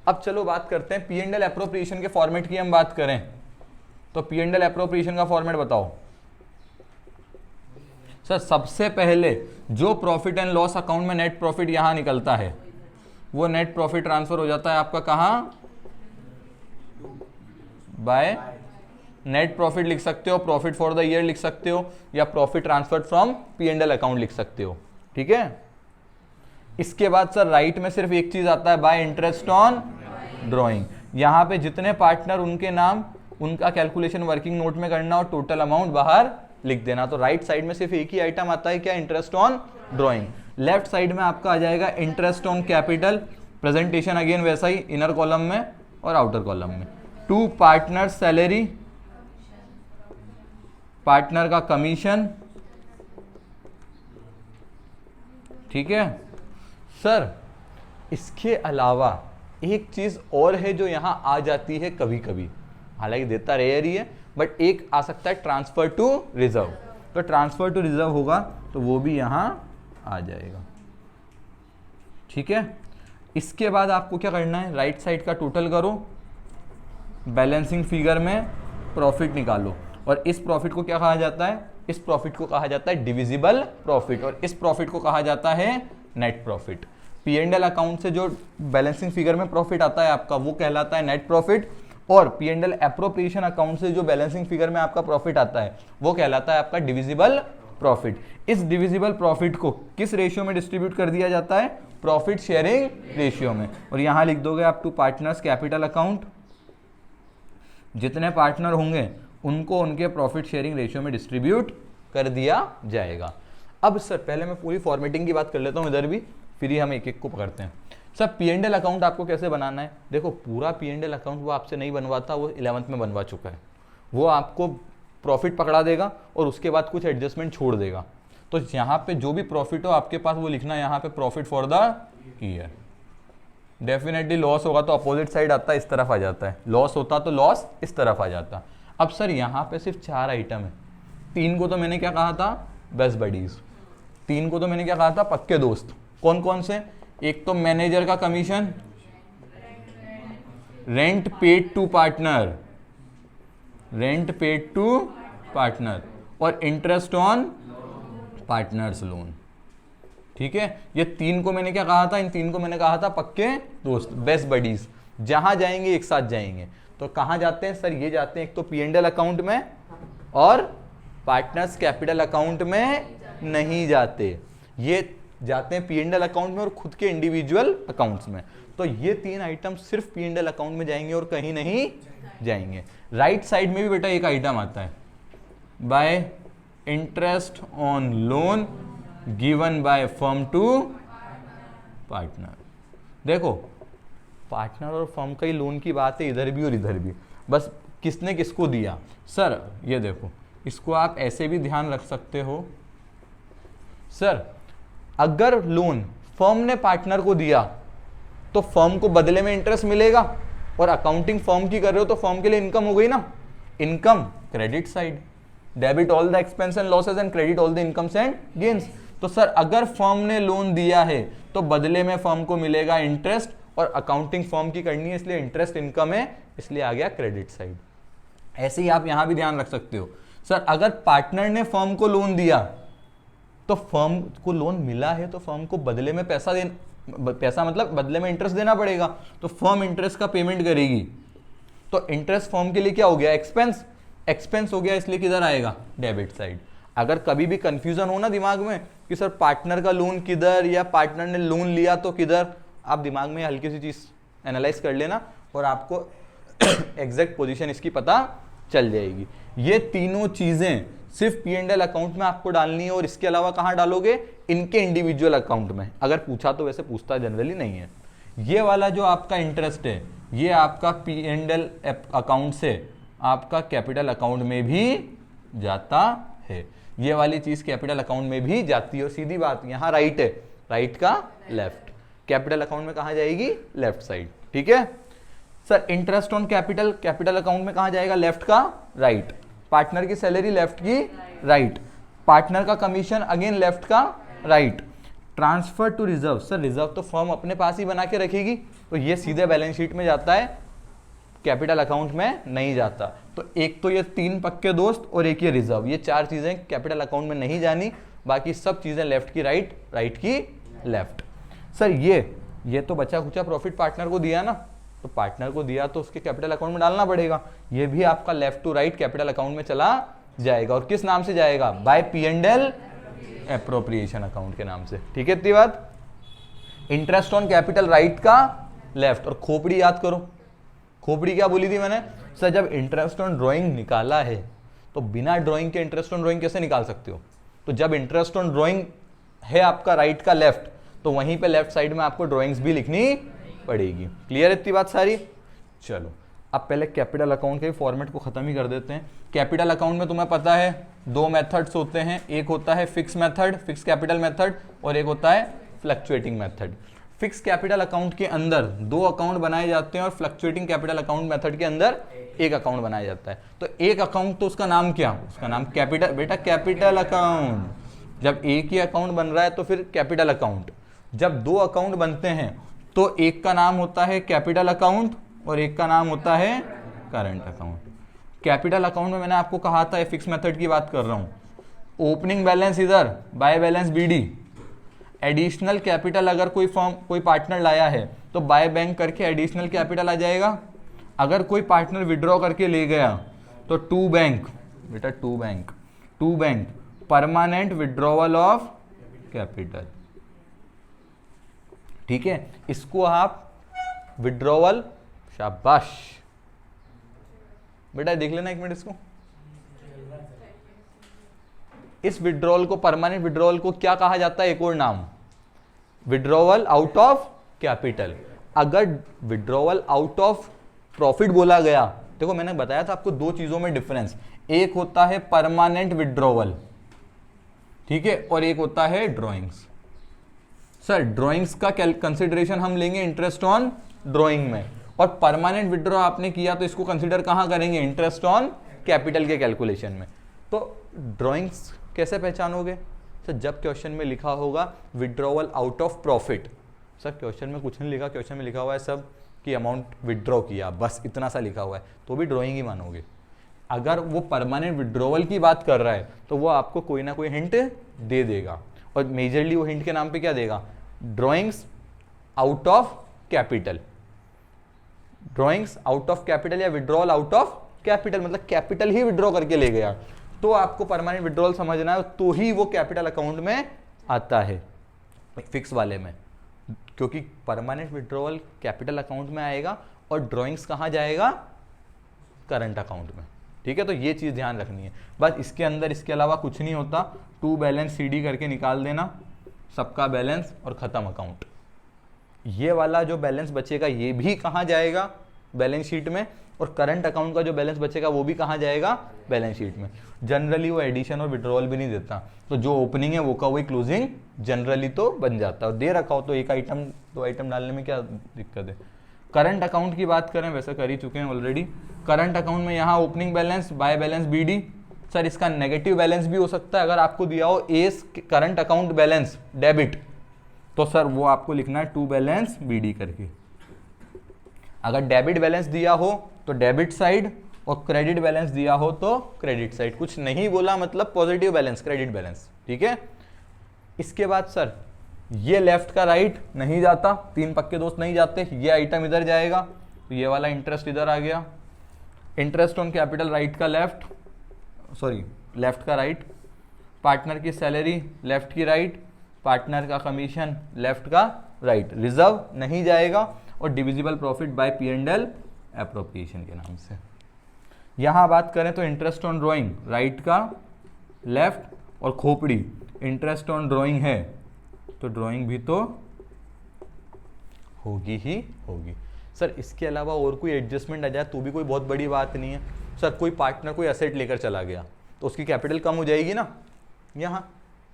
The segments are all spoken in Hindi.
अब चलो बात करते हैं पी एंड एल एप्रोप्रिएशन के फॉर्मेट की हम बात करें तो पी एंड एल एप्रोप्रिएशन का फॉर्मेट बताओ सर। सबसे पहले जो प्रॉफिट एंड लॉस अकाउंट में नेट प्रॉफिट यहां निकलता है वो नेट प्रॉफिट ट्रांसफर हो जाता है आपका कहां, बाय नेट प्रॉफिट लिख सकते हो, प्रॉफिट फॉर द ईयर लिख सकते हो, या profit transferred from P and L account लिख सकते हो, ठीक है। इसके बाद सर राइट में सिर्फ एक चीज आता है, बाय इंटरेस्ट ऑन ड्रॉइंग। यहां पे जितने पार्टनर उनके नाम, उनका कैलकुलेशन वर्किंग नोट में करना और टोटल अमाउंट बाहर लिख देना। तो राइट साइड में सिर्फ एक ही आइटम आता है क्या, interest on drawing. Left side में आपका आ जाएगा interest on capital, presentation again वैसा ही, इनर कॉलम में और आउटर कॉलम में। टू पार्टनर सैलरी, पार्टनर का कमीशन, ठीक है सर। इसके अलावा एक चीज और है जो यहां आ जाती है कभी कभी, हालांकि देता रेयर ही है, बट एक आ सकता है ट्रांसफर टू रिजर्व। तो ट्रांसफर टू रिजर्व होगा तो वो भी यहां आ जाएगा, ठीक है। इसके बाद आपको क्या करना है, राइट साइड का टोटल करो, बैलेंसिंग फिगर में प्रॉफिट निकालो, और इस प्रॉफिट को क्या कहा जाता है, इस प्रॉफिट को कहा जाता है डिविजिबल प्रॉफिट, और इस प्रॉफिट को कहा जाता है net profit. P and L account से जो बैलेंसिंग फिगर में प्रॉफिट आता है आपका वो कहलाता है नेट प्रॉफिट, और P and L appropriation account से जो बैलेंसिंग फिगर में आपका प्रॉफिट आता है वो कहलाता है आपका डिविजिबल प्रॉफिट। इस डिविजिबल प्रॉफिट को किस रेशियो में डिस्ट्रीब्यूट कर दिया जाता है, प्रॉफिट शेयरिंग रेशियो में। और यहां लिख दोगे आप टू पार्टनर्स कैपिटल अकाउंट, जितने पार्टनर होंगे उनको उनके प्रॉफिट शेयरिंग रेशियो में डिस्ट्रीब्यूट कर दिया जाएगा। अब सर पहले मैं पूरी फॉर्मेटिंग की बात कर लेता हूं इधर भी, फिर ही हम एक एक को पकड़ते हैं। Sir P and L account आपको कैसे बनाना है, देखो पूरा पी एंड एल अकाउंट वो आपसे नहीं बनवाता, वो 11th में बनवा चुका है। वो आपको प्रॉफिट पकड़ा देगा और उसके बाद कुछ एडजस्टमेंट छोड़ देगा। तो यहाँ पे जो भी प्रॉफिट हो आपके पास वो लिखना है यहाँ पे profit for the year. Definitely loss होगा तो अपोजिट साइड आता है, इस तरफ आ जाता है, लॉस होता तो लॉस इस तरफ आ जाता। अब सर यहाँ पे सिर्फ 4 आइटम है, 3 को तो मैंने क्या कहा था, बेस्ट बडीज, 3 को तो मैंने क्या कहा था, पक्के दोस्त। कौन कौन से, एक तो मैनेजर का commission, rent paid to partner, rent paid to partner, और इंटरेस्ट ऑन पार्टनर्स लोन, ठीक है। ये 3 को मैंने क्या कहा था, इन 3 को मैंने कहा था पक्के दोस्त, बेस्ट बडीज। जहां जाएंगे एक साथ जाएंगे। तो कहां जाते हैं सर, ये जाते हैं एक तो पी एंड एल अकाउंट में और पार्टनर्स कैपिटल अकाउंट में नहीं जाते, ये जाते हैं पी एंड एल अकाउंट में और खुद के इंडिविजुअल अकाउंट्स में। तो ये 3 आइटम सिर्फ पी एंड एल अकाउंट में जाएंगे और कहीं नहीं जाएंगे। राइट साइड में भी बेटा एक आइटम आता है, by interest on loan given by firm to partner. देखो पार्टनर और फर्म का ही लोन की बात है इधर भी और इधर भी, बस किसने किसको दिया। सर ये देखो, इसको आप ऐसे भी ध्यान रख सकते हो, सर अगर लोन फर्म ने पार्टनर को दिया तो फर्म को बदले में इंटरेस्ट मिलेगा, और अकाउंटिंग फर्म की कर रहे हो तो फर्म के लिए इनकम हो गई ना, income credit side, debit all the expense and losses and credit all the incomes and gains. तो सर अगर फर्म ने लोन दिया है तो बदले में फर्म को मिलेगा इंटरेस्ट, और अकाउंटिंग फर्म की करनी है इसलिए इंटरेस्ट इनकम है, इसलिए आ गया क्रेडिट साइड। ऐसे ही आप यहां भी ध्यान रख सकते हो, सर अगर पार्टनर ने फर्म को लोन दिया तो फर्म को लोन मिला है तो फर्म को बदले में पैसा मतलब बदले में इंटरेस्ट देना पड़ेगा, तो फर्म इंटरेस्ट का पेमेंट करेगी। तो इंटरेस्ट फर्म के लिए क्या हो गया, एक्सपेंस, एक्सपेंस हो गया, इसलिए किधर आएगा, डेबिट साइड। अगर कभी भी कंफ्यूजन हो ना दिमाग में कि सर पार्टनर का लोन किधर या पार्टनर ने लोन लिया तो किधर, आप दिमाग में हल्की सी चीज एनालाइज कर लेना और आपको एग्जैक्ट पोजीशन इसकी पता चल जाएगी। ये तीनों चीजें सिर्फ पी एंड एल अकाउंट में आपको डालनी है, और इसके अलावा कहां डालोगे, इनके इंडिविजुअल अकाउंट में। अगर पूछा तो वैसे पूछता जनरली नहीं है। ये वाला जो आपका इंटरेस्ट है ये आपका पी एंड एल अकाउंट से आपका कैपिटल अकाउंट में भी जाता है, ये वाली चीज कैपिटल अकाउंट में भी जाती है। और सीधी बात, यहां राइट है, राइट का लेफ्ट, कैपिटल अकाउंट में कहां जाएगी, लेफ्ट साइड, ठीक है। Sir interest on capital, capital account में कहां जाएगा, लेफ्ट का राइट। पार्टनर की सैलरी लेफ्ट की राइट, पार्टनर का कमीशन अगेन लेफ्ट का right. Transfer to reserve, sir reserve तो फर्म अपने पास ही बना के रखेगी, तो ये सीधे बैलेंस शीट में जाता है, कैपिटल अकाउंट में नहीं जाता। तो एक तो ये 3 पक्के दोस्त और एक ये रिजर्व, ये 4 चीजें कैपिटल अकाउंट में नहीं जानी, बाकी सब चीजें लेफ्ट की राइट, राइट की लेफ्ट। सर ये तो बचा खुचा प्रॉफिट पार्टनर को दिया ना, तो पार्टनर को दिया तो उसके कैपिटल अकाउंट में डालना पड़ेगा, ये भी आपका left to right capital account में चला जाएगा। और किस नाम से जाएगा? बाय P&L एप्रोप्रिएशन अकाउंट के नाम से। ठीक है इतनी बात। इंटरेस्ट ऑन कैपिटल राइट का लेफ्ट। और खोपड़ी याद करो, खोपड़ी क्या बोली थी मैंने? सर जब इंटरेस्ट ऑन ड्राइंग निकाला है तो बिना ड्राइंग के इंटरेस्ट ऑन ड्राइंग कैसे निकाल सकते हो? तो जब इंटरेस्ट ऑन ड्राइंग है आपका राइट का लेफ्ट, तो वहीं पे लेफ्ट साइड में आपको ड्राइंग्स भी लिखनी पड़ेगी। क्लियर इतनी बात सारी? चलो अब पहले कैपिटल अकाउंट के फॉर्मेट को खत्म ही कर देते हैं। कैपिटल अकाउंट में तुम्हें पता है 2 मेथड्स होते हैं, एक होता है fix method, fix capital method, और एक होता है fluctuating method. Fix capital account के अंदर 2 अकाउंट बनाए जाते हैं और फ्लक्चुएटिंग कैपिटल अकाउंट मेथड के अंदर 1 अकाउंट बनाया जाता है। तो एक अकाउंट तो उसका नाम क्या? उसका नाम कैपिटल, बेटा कैपिटल अकाउंट। जब एक ही अकाउंट बन रहा है तो फिर कैपिटल अकाउंट। जब 2 अकाउंट बनते हैं तो एक का नाम होता है कैपिटल अकाउंट और एक का नाम होता है करंट अकाउंट। कैपिटल अकाउंट में मैंने आपको कहा था, फिक्स मेथड की बात कर रहा हूं, ओपनिंग बैलेंस इधर, by balance BD। Additional capital अगर कोई फर्म, कोई पार्टनर लाया है तो बाय बैंक करके एडिशनल कैपिटल आ जाएगा। अगर कोई पार्टनर विड्रॉ करके ले गया तो टू बैंक, बेटा to bank permanent withdrawal of capital. ठीक है, इसको आप विड्रॉवल, शाबाश बेटा देख लेना एक मिनट इसको। इस विड्रॉवल को, परमानेंट विड्रॉवल को क्या कहा जाता है? एक और नाम, विड्रॉवल आउट ऑफ कैपिटल। अगर विड्रॉवल आउट ऑफ प्रॉफिट बोला गया, देखो मैंने बताया था आपको 2 चीजों में डिफरेंस, एक होता है परमानेंट विड्रॉवल, ठीक है, और एक होता है ड्रॉइंग्स। सर ड्रॉइंग्स का कंसिडरेशन हम लेंगे इंटरेस्ट ऑन ड्रॉइंग में, और परमानेंट विड्रॉ आपने किया तो इसको कंसिडर कहां करेंगे? इंटरेस्ट ऑन कैपिटल के कैलकुलेशन में। तो ड्रॉइंग्स कैसे पहचानोगे? सर जब क्वेश्चन में लिखा होगा withdrawal out of profit. Sir question में कुछ नहीं लिखा, क्वेश्चन में लिखा हुआ है सब कि अमाउंट विड्रॉ किया, बस इतना सा लिखा हुआ है, तो भी ड्रॉइंग ही मानोगे। अगर वो परमानेंट विड्रॉवल की बात कर रहा है तो वो आपको कोई ना कोई हिंट दे देगा, और मेजरली वो हिंट के नाम पे क्या देगा? Drawings out of capital. Drawings out of capital या विड्रॉल आउट ऑफ कैपिटल, मतलब कैपिटल ही विड्रॉ करके ले गया, तो आपको परमानेंट विड्रॉल समझना है, तो ही वो कैपिटल अकाउंट में आता है फिक्स वाले में, क्योंकि परमानेंट विड्रॉल कैपिटल अकाउंट में आएगा और ड्रॉइंग्स कहां जाएगा? करंट अकाउंट में। ठीक है, तो ये चीज ध्यान रखनी है बस। इसके अंदर इसके अलावा कुछ नहीं होता, टू बैलेंस CD करके निकाल देना सबका बैलेंस और खत्म अकाउंट। ये वाला जो बैलेंस बचेगा ये भी कहां जाएगा? बैलेंस शीट में। और करंट अकाउंट का जो बैलेंस बचेगा वो भी कहां जाएगा? बैलेंस शीट में। जनरली वो एडिशन और विड्रॉल भी नहीं देता, तो जो ओपनिंग है वो का वही क्लोजिंग जनरली तो बन जाता है। और दे रखा हो तो एक आइटम 2 आइटम डालने में क्या दिक्कत है? करंट अकाउंट की बात करें, वैसे कर ही चुके हैं ऑलरेडी। करंट अकाउंट में यहाँ opening balance, bye balance BD। Sir इसका नेगेटिव बैलेंस भी हो सकता है, अगर आपको दिया हो S current account balance debit, तो सर वो आपको लिखना है टू बैलेंस BD करके। अगर डेबिट बैलेंस दिया हो तो डेबिट साइड, और क्रेडिट बैलेंस दिया हो तो क्रेडिट साइड। कुछ नहीं बोला मतलब पॉजिटिव बैलेंस, क्रेडिट बैलेंस। ठीक है, इसके बाद सर ये लेफ्ट का राइट नहीं जाता, 3 पक्के दोस्त नहीं जाते, ये आइटम इधर जाएगा, तो ये वाला इंटरेस्ट इधर आ गया। इंटरेस्ट ऑन कैपिटल राइट का लेफ्ट, सॉरी लेफ्ट का राइट, पार्टनर की सैलरी लेफ्ट की राइट, पार्टनर का कमीशन लेफ्ट का राइट, रिजर्व नहीं जाएगा, और divisible profit by P&L appropriation के नाम से। यहां बात करें तो इंटरेस्ट ऑन ड्राइंग राइट का लेफ्ट, और खोपड़ी इंटरेस्ट ऑन ड्राइंग है तो ड्राइंग भी तो होगी ही होगी। सर इसके अलावा और कोई एडजस्टमेंट आ जाए तो भी कोई बहुत बड़ी बात नहीं है। सर कोई पार्टनर कोई असेट लेकर चला गया तो उसकी कैपिटल कम हो जाएगी ना। यहाँ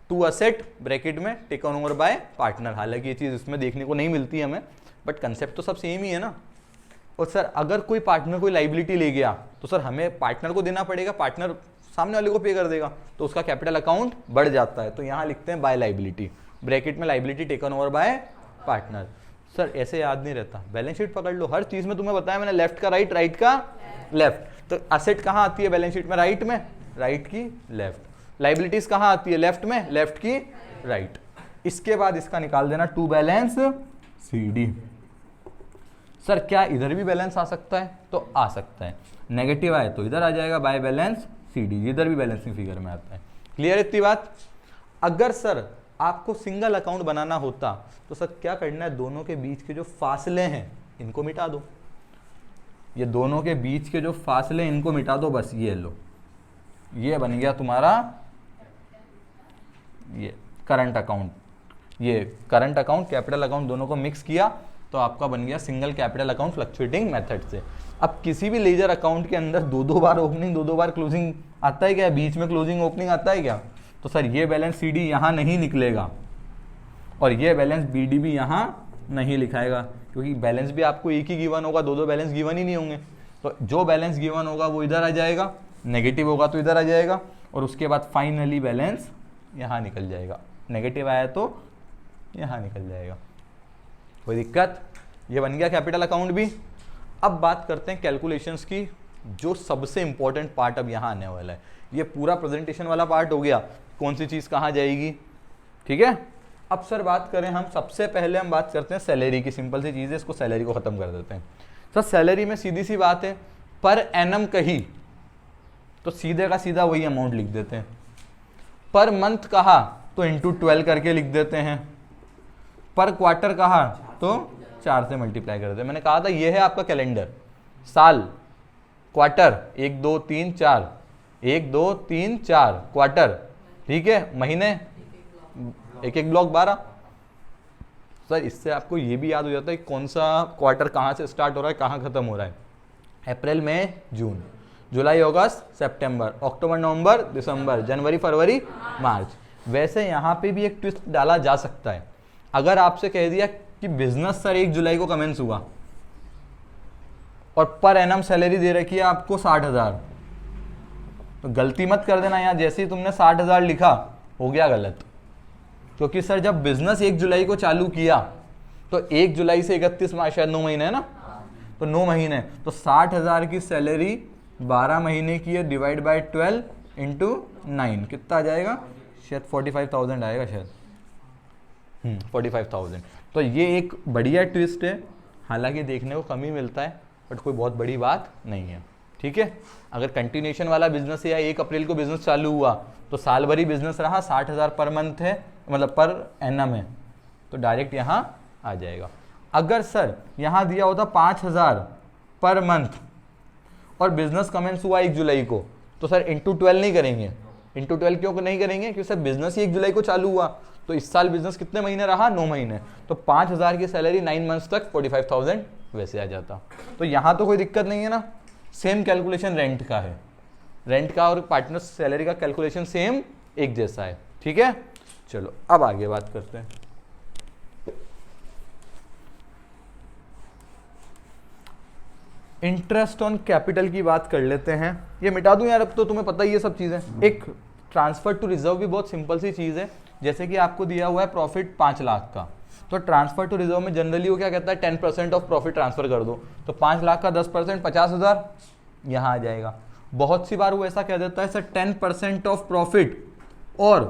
टू असेट ब्रैकेट में टेकन ओवर बाय पार्टनर, हालांकि ये चीज़ इसमें देखने को नहीं मिलती है हमें, बट कंसेप्ट तो सब सेम ही है ना। और सर अगर कोई पार्टनर कोई लाइबिलिटी ले गया तो सर हमें पार्टनर को देना पड़ेगा, पार्टनर सामने वाले को पे कर देगा, तो उसका कैपिटल अकाउंट बढ़ जाता है। तो यहाँ लिखते हैं बाय लाइबिलिटी, ब्रैकेट में liability taken over by partner. Sir ऐसे याद नहीं रहता, बैलेंस शीट पकड़ लो, हर चीज में तुम्हें बताया मैंने, लेफ्ट का राइट, राइट का लेफ्ट। तो असेट कहाँ आती है बैलेंस शीट में? राइट में, राइट की लेफ्ट। लाइबिलिटीज कहाँ आती है? लेफ्ट में, लेफ्ट की राइट। इसके बाद इसका निकाल देना टू बैलेंस CD। सर क्या इधर भी बैलेंस आ सकता है? तो आ सकता है, नेगेटिव आए तो इधर आ जाएगा बाय बैलेंस CD, इधर भी बैलेंसिंग फिगर में आता है। क्लियर है इतनी बात? अगर सर आपको सिंगल अकाउंट बनाना होता तो सर क्या करना है, दोनों के बीच के जो फासले हैं इनको मिटा दो, ये दोनों के बीच के जो फासले इनको मिटा दो, बस ये लो, ये बन गया तुम्हारा ये करंट अकाउंट। ये करंट अकाउंट कैपिटल अकाउंट दोनों को मिक्स किया तो आपका बन गया single capital account fluctuating method से। अब किसी भी लेजर अकाउंट के अंदर दो बार ओपनिंग दो बार क्लोजिंग आता है क्या? बीच में क्लोजिंग ओपनिंग आता है क्या? तो सर ये बैलेंस CD यहाँ नहीं निकलेगा और ये बैलेंस BD भी यहाँ नहीं लिखाएगा, क्योंकि बैलेंस भी आपको एक ही गिवन होगा, दो बैलेंस गिवन ही नहीं होंगे। तो जो बैलेंस गिवन होगा वो इधर आ जाएगा, नेगेटिव होगा तो इधर आ जाएगा, और उसके बाद फाइनली बैलेंस यहाँ निकल जाएगा, नेगेटिव आया तो यहाँ निकल जाएगा। कोई दिक्कत? ये बन गया कैपिटल अकाउंट भी। अब बात करते हैं कैलकुलेशंस की, जो सबसे इंपॉर्टेंट पार्ट अब यहाँ आने वाला है। ये पूरा प्रेजेंटेशन वाला पार्ट हो गया, कौन सी चीज़ कहाँ जाएगी, ठीक है। अब सर बात करें हम, सबसे पहले हम बात करते हैं सैलरी की। सिंपल सी चीज़ है, इसको सैलरी को ख़त्म कर देते हैं। सर सैलरी में सीधी सी बात है, पर एनम कही तो सीधे का सीधा वही अमाउंट लिख देते हैं, पर मंथ कहा तो इंटू 12 करके लिख देते हैं, पर क्वार्टर कहा तो 4 से मल्टीप्लाई कर देते हैं। मैंने कहा था ये है आपका कैलेंडर, साल, क्वार्टर 1 2 3 4, 1 2 3 4 क्वार्टर, ठीक है, महीने एक एक ब्लॉक 12। सर इससे आपको ये भी याद हो जाता है कौन सा क्वार्टर कहाँ से स्टार्ट हो रहा है कहाँ खत्म हो रहा है। अप्रैल मई जून, जुलाई अगस्त सितंबर, अक्टूबर नवंबर दिसंबर, जनवरी फरवरी मार्च। वैसे यहाँ पे भी एक ट्विस्ट डाला जा सकता है। अगर आपसे कह दिया कि बिजनेस सर 1 जुलाई को कमेंस हुआ और पर एनम सैलरी दे रखी है आपको 60,000, तो गलती मत कर देना, यहाँ जैसे ही तुमने 60,000 लिखा हो गया गलत, क्योंकि सर जब बिजनेस 1 जुलाई को चालू किया तो 1 जुलाई से 31 मार्च, शायद 9 महीने है ना, तो 9 महीने, तो 60,000 की सैलरी 12 महीने की है, डिवाइड बाय 12 इंटू 9 कितना आ जाएगा? शायद 45,000 आएगा शायद, 45,000। तो ये एक बढ़िया ट्विस्ट है, हालांकि देखने को कम ही मिलता है बट कोई बहुत बड़ी बात नहीं है, ठीक है। अगर कंटिन्यूएशन वाला बिजनेस है या 1 अप्रैल को बिजनेस चालू हुआ तो साल भर ही बिजनेस रहा, 60,000 पर मंथ है, मतलब पर एनम है, तो डायरेक्ट यहाँ आ जाएगा। अगर सर यहाँ दिया होता 5,000 पर मंथ और बिजनेस कमेंस हुआ 1 जुलाई को, तो सर इंटू 12 नहीं करेंगे। इंटू 12 क्यों नहीं करेंगे? क्योंकि सर बिजनेस ही 1 जुलाई को चालू हुआ, तो इस साल बिजनेस कितने महीने रहा? 9 महीने, तो 5,000 की सैलरी 9 मंथ्स तक 45,000 वैसे आ जाता। तो यहाँ तो कोई दिक्कत नहीं है ना। सेम कैलकुलेशन रेंट का है, रेंट का और पार्टनर सैलरी का कैलकुलेशन सेम एक जैसा है, ठीक है। चलो अब आगे बात करते हैं। इंटरेस्ट ऑन कैपिटल की बात कर लेते हैं। ये मिटा दूं यार, अब तो तुम्हें पता ही है सब चीजें। एक ट्रांसफर टू रिजर्व भी बहुत सिंपल सी चीज है। जैसे कि आपको दिया हुआ है प्रॉफिट 5 लाख का, तो ट्रांसफर टू रिजर्व में जनरली वो क्या कहता है 10% ऑफ प्रॉफिट ट्रांसफर कर दो, तो 5 लाख का 10% 50,000 यहाँ आ जाएगा। बहुत सी बार वो ऐसा कह देता है सर 10% ऑफ प्रॉफिट और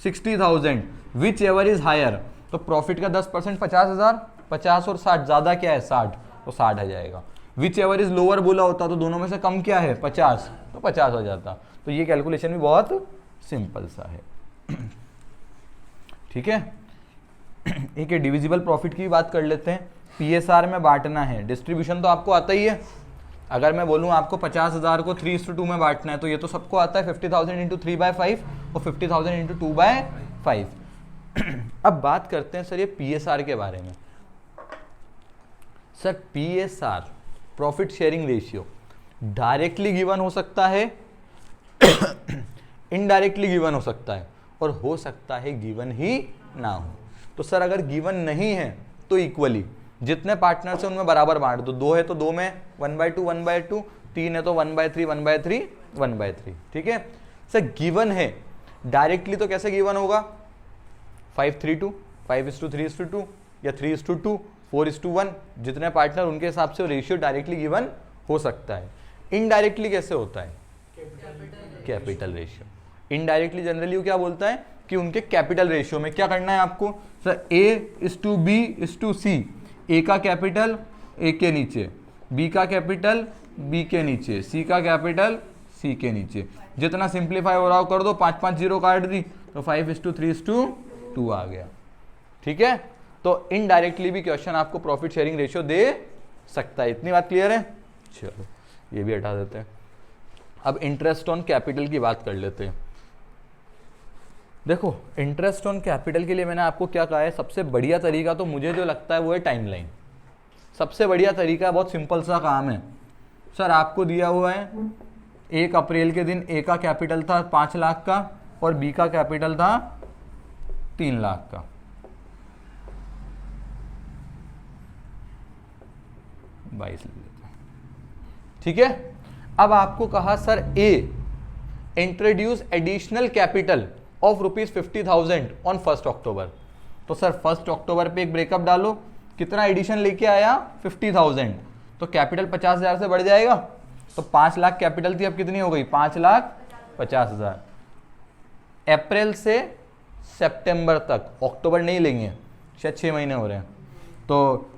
60,000 विच एवर इज हायर, तो प्रॉफिट का 10% 50,000, 50 और 60 ज़्यादा क्या है 60, तो 60 आ जाएगा। विच एवर इज लोअर बोला होता तो दोनों में से कम क्या है 50, तो 50 हो जाता। तो ये कैलकुलेशन भी बहुत सिंपल सा है, ठीक है। एक डिविजिबल प्रॉफिट की बात कर लेते हैं। PSR में बांटना है, डिस्ट्रीब्यूशन तो आपको आता ही है। अगर मैं बोलूँ आपको 50,000 को 3:2 में बांटना है, तो ये तो सबको आता है, 50,000 इंटू 3/5 और 50,000 इंटू 2/5। अब बात करते हैं सर ये PSR के बारे में। Sir PSR profit sharing ratio directly given हो सकता है, इनडायरेक्टली गिवन हो सकता है, और हो सकता है गिवन ही ना हो। तो सर अगर गिवन नहीं है तो इक्वली जितने पार्टनर्स हैं उनमें बराबर बांट दो। 2 है तो 2 में 1/2 1/2, 3 है तो 1/3 1/3 1/3, ठीक है। सर गिवन है डायरेक्टली तो कैसे गिवन होगा 5:3:2, 5:3:2 या 3:2 4:1, जितने पार्टनर उनके हिसाब से रेशियो डायरेक्टली गिवन हो सकता है। इनडायरेक्टली कैसे होता है? Capital ratio. इनडायरेक्टली जनरली वो क्या बोलता है कि उनके कैपिटल रेशियो में क्या करना है आपको, सर A:B:C, ए का कैपिटल ए के नीचे, बी का कैपिटल बी के नीचे, सी का कैपिटल सी के नीचे। जितना सिंप्लीफाई हो रहा हो कर दो, 5 0 काट दी तो 5:3:2 आ गया। ठीक है, तो इनडायरेक्टली भी क्वेश्चन आपको प्रॉफिट शेयरिंग रेशियो दे सकता है। इतनी बात क्लियर है? चलो ये भी हटा देते हैं। अब इंटरेस्ट ऑन कैपिटल की बात कर लेते हैं। देखो इंटरेस्ट ऑन कैपिटल के लिए मैंने आपको क्या कहा है, सबसे बढ़िया तरीका तो मुझे जो लगता है वो है टाइमलाइन। सबसे बढ़िया तरीका, बहुत सिंपल सा काम है। सर आपको दिया हुआ है 1 अप्रैल के दिन ए का कैपिटल था 5 लाख का और बी का कैपिटल था 3 लाख का। ठीक है, अब आपको कहा sir A introduce additional capital of ₹50,000 on 1 अक्टूबर। तो सर 1 अक्टूबर पे एक ब्रेकअप डालो, कितना एडिशन लेके आया 50,000, तो कैपिटल 50,000 से बढ़ जाएगा। तो 5 लाख कैपिटल थी, अब कितनी हो गई 5,50,000। अप्रैल से सितंबर तक, अक्टूबर नहीं लेंगे, शायद 6 महीने हो रहे हैं, तो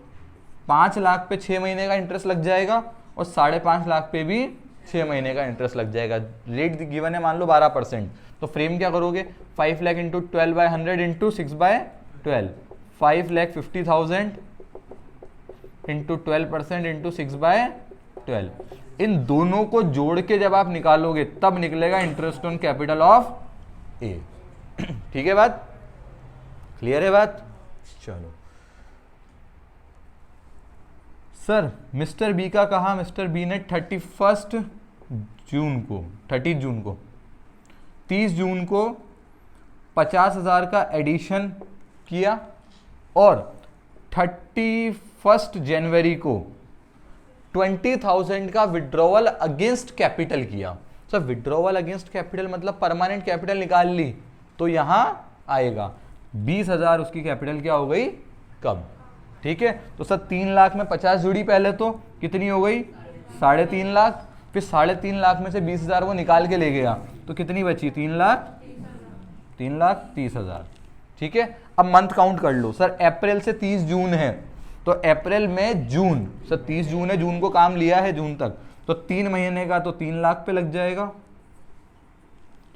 5 लाख पे 6 महीने का इंटरेस्ट लग जाएगा और 5.5 लाख पे भी 6 महीने का इंटरेस्ट लग जाएगा। रेट गिवन है मान लो 12%, तो फ्रेम क्या करोगे 5 lakh into 12/100 into 6/12, 5,50,000 into 12% into 6/12। इन दोनों को जोड़ के जब आप निकालोगे तब निकलेगा इंटरेस्ट ऑन कैपिटल ऑफ ए। ठीक है बात, क्लियर है बात? चलो सर मिस्टर बी का कहा, मिस्टर बी ने 30 जून को 30 जून को 50,000 का एडिशन किया और 31 जनवरी को 20,000 का विड्रॉवल अगेंस्ट कैपिटल किया। सर विड्रॉवल अगेंस्ट कैपिटल मतलब परमानेंट कैपिटल निकाल ली, तो यहां आएगा 20,000 उसकी कैपिटल क्या हो गई कब। ठीक है, तो सर 3 लाख में 50 जुड़ी, पहले तो कितनी हो गई 3.5 लाख, फिर 3.5 लाख में से 20,000 वो निकाल के ले गया, तो कितनी बची 3,30,000। ठीक है, अब मंथ काउंट कर लो। सर अप्रैल से 30 जून है, तो अप्रैल में जून, सर 30 जून है, जून को काम लिया है जून तक, तो 3 महीने का तो 3 लाख पे लग जाएगा।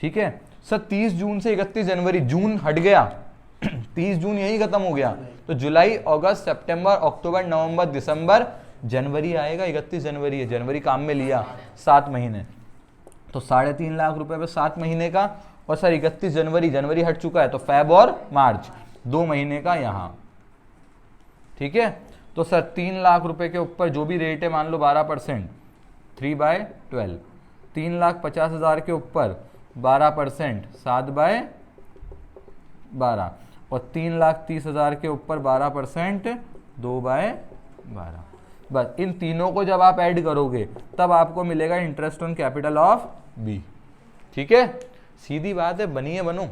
ठीक है सर 30 जून से 31 जनवरी, जून हट गया 30 जून यही खत्म हो गया, तो जुलाई अगस्त सितंबर अक्टूबर नवंबर दिसंबर जनवरी आएगा, 31 जनवरी है, जनवरी काम में लिया 7 महीने, तो 3.5 लाख रुपए पे 7 महीने का। और सर 31 जनवरी, जनवरी हट चुका है, तो फेब और मार्च 2 महीने का यहां। ठीक है, तो सर 3 लाख रुपए के ऊपर जो भी रेट है मान लो 12%, 3/12, 3,50,000 के ऊपर 12%, 7/12, और 3,30,000 के ऊपर 12%, 2/12। बस इन तीनों को जब आप ऐड करोगे तब आपको मिलेगा interest on capital of B. ठीक है, सीधी बात है, बनिए बनो,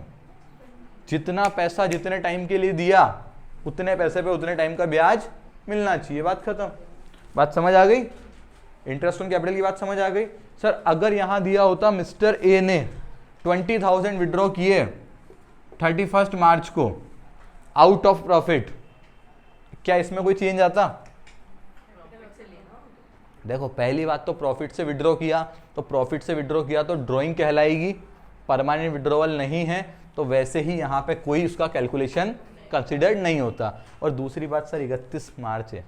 जितना पैसा जितने टाइम के लिए दिया उतने पैसे पे उतने टाइम का ब्याज मिलना चाहिए, बात खत्म। बात समझ आ गई? इंटरेस्ट ऑन कैपिटल की बात समझ आ गई? सर अगर यहां दिया होता मिस्टर ए ने 20,000 विड्रॉ किए 31 मार्च को आउट ऑफ प्रॉफिट, क्या इसमें कोई चेंज आता? देखो पहली बात तो प्रॉफिट से विड्रॉ किया, तो प्रॉफिट से विड्रॉ किया तो ड्रॉइंग कहलाएगी, परमानेंट विड्रॉवल नहीं है, तो वैसे ही यहाँ पे कोई उसका कैलकुलेशन कंसिडर्ड नहीं होता। और दूसरी बात सर 31 मार्च है,